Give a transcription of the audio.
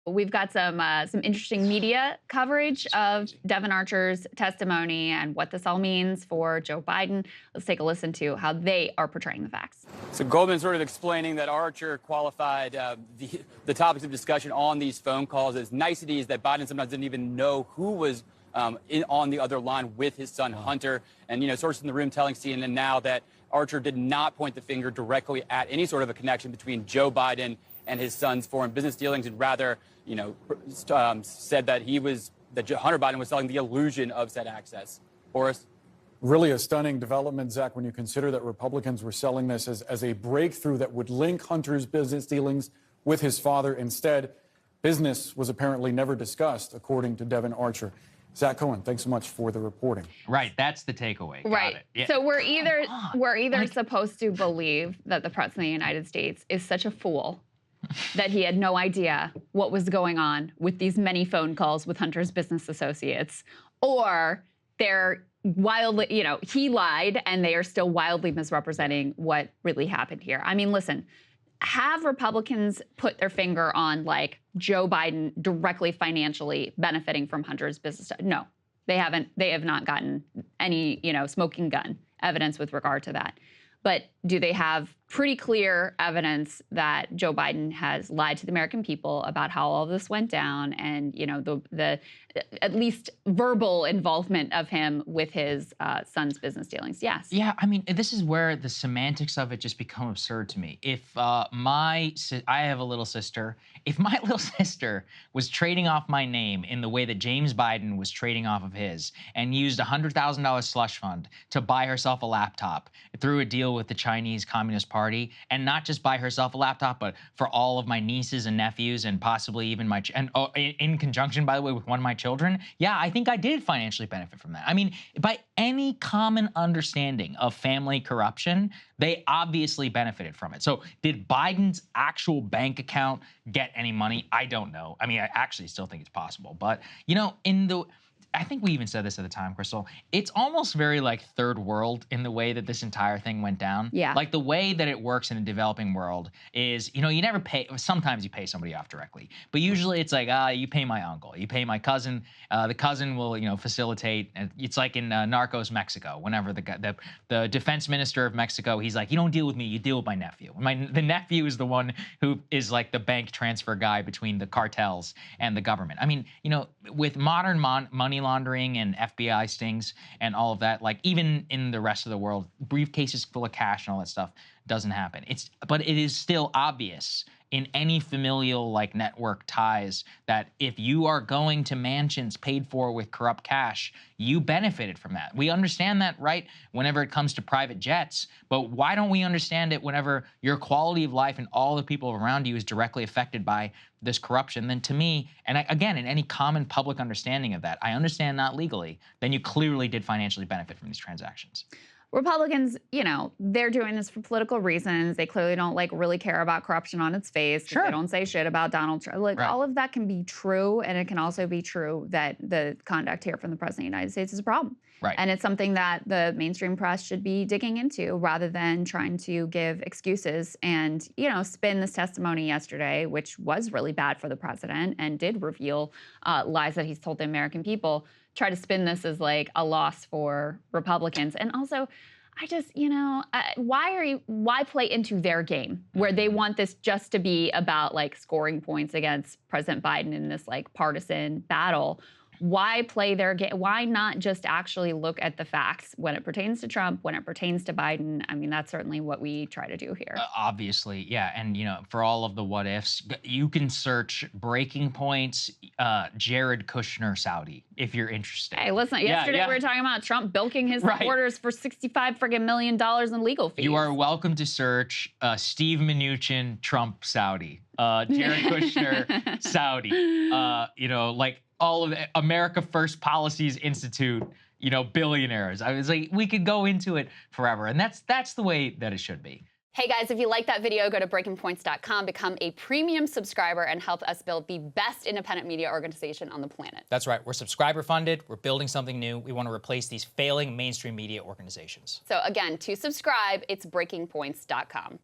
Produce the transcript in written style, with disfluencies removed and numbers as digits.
We've got some interesting media coverage of Devon Archer's testimony and what this all means for Joe Biden. Let's take a listen to how they are portraying the facts. So Goldman sort of explaining that Archer qualified the topics of discussion on these phone calls as niceties that Biden sometimes didn't even know who was on the other line with his son Hunter. And, sources in the room telling CNN now that Archer did not point the finger directly at any sort of a connection between Joe Biden and his son's foreign business dealings, and rather, said that Hunter Biden was selling the illusion of said access. Horace? Really a stunning development, Zach, when you consider that Republicans were selling this as a breakthrough that would link Hunter's business dealings with his father. Instead, business was apparently never discussed, according to Devon Archer. Zach Cohen, thanks so much for the reporting. Right, that's the takeaway. Right. Got it. Yeah. So we're either supposed to believe that the President of the United States is such a fool that he had no idea what was going on with these many phone calls with Hunter's business associates, or they're wildly, he lied and they are still wildly misrepresenting what really happened here. I mean, listen, have Republicans put their finger on Joe Biden directly financially benefiting from Hunter's business? No, they haven't. They have not gotten any, smoking gun evidence with regard to that. But do they have pretty clear evidence that Joe Biden has lied to the American people about how all of this went down, and the at least verbal involvement of him with his son's business dealings? Yes. Yeah, I mean, this is where the semantics of it just become absurd to me. If I have a little sister, if my little sister was trading off my name in the way that James Biden was trading off of his, and used a $100,000 slush fund to buy herself a laptop through a deal with the Chinese Communist Party, and not just buy herself a laptop, but for all of my nieces and nephews, and possibly even in conjunction, by the way, with one of my children, yeah, I think I did financially benefit from that. I mean, by any common understanding of family corruption, they obviously benefited from it. So did Biden's actual bank account get any money? I don't know. I mean, I actually still think it's possible. But, I think we even said this at the time, Krystal. It's almost very third world in the way that this entire thing went down. Yeah. The way that it works in the developing world is, you never pay. Sometimes you pay somebody off directly, but usually it's you pay my uncle, you pay my cousin. The cousin will, facilitate. It's like in Narcos Mexico. Whenever the defense minister of Mexico, he's like, you don't deal with me, you deal with my nephew. The nephew is the one who is the bank transfer guy between the cartels and the government. I mean, with modern money laundering and FBI stings and all of that, even in the rest of the world, briefcases full of cash and all that stuff doesn't happen. But it is still obvious in any familial network ties that if you are going to mansions paid for with corrupt cash, you benefited from that. We understand that, right, whenever it comes to private jets, but why don't we understand it whenever your quality of life and all the people around you is directly affected by this corruption? Then to me, and again, in any common public understanding of that, I understand not legally, then you clearly did financially benefit from these transactions. Republicans, they're doing this for political reasons. They clearly don't really care about corruption on its face. Sure. They don't say shit about Donald Trump. Right. All of that can be true, and it can also be true that the conduct here from the President of the United States is a problem. Right. And it's something that the mainstream press should be digging into rather than trying to give excuses and, spin this testimony yesterday, which was really bad for the president and did reveal lies that he's told the American people. Try to spin this as a loss for Republicans. And also, I just, why play into their game where they want this just to be about scoring points against President Biden in this partisan battle? Why play their game? Why not just actually look at the facts when it pertains to Trump, when it pertains to Biden? I mean, that's certainly what we try to do here. Obviously, yeah. And, for all of the what ifs, you can search breaking points, Jared Kushner Saudi, if you're interested. Hey, listen, yesterday we were talking about Trump bilking his supporters for $65 million in legal fees. You are welcome to search Steve Mnuchin Trump Saudi, Jared Kushner Saudi, all of America First Policies Institute, billionaires. I was we could go into it forever. And that's the way that it should be. Hey guys, if you like that video, go to breakingpoints.com, become a premium subscriber, and help us build the best independent media organization on the planet. That's right. We're subscriber funded. We're building something new. We want to replace these failing mainstream media organizations. So again, to subscribe, it's breakingpoints.com.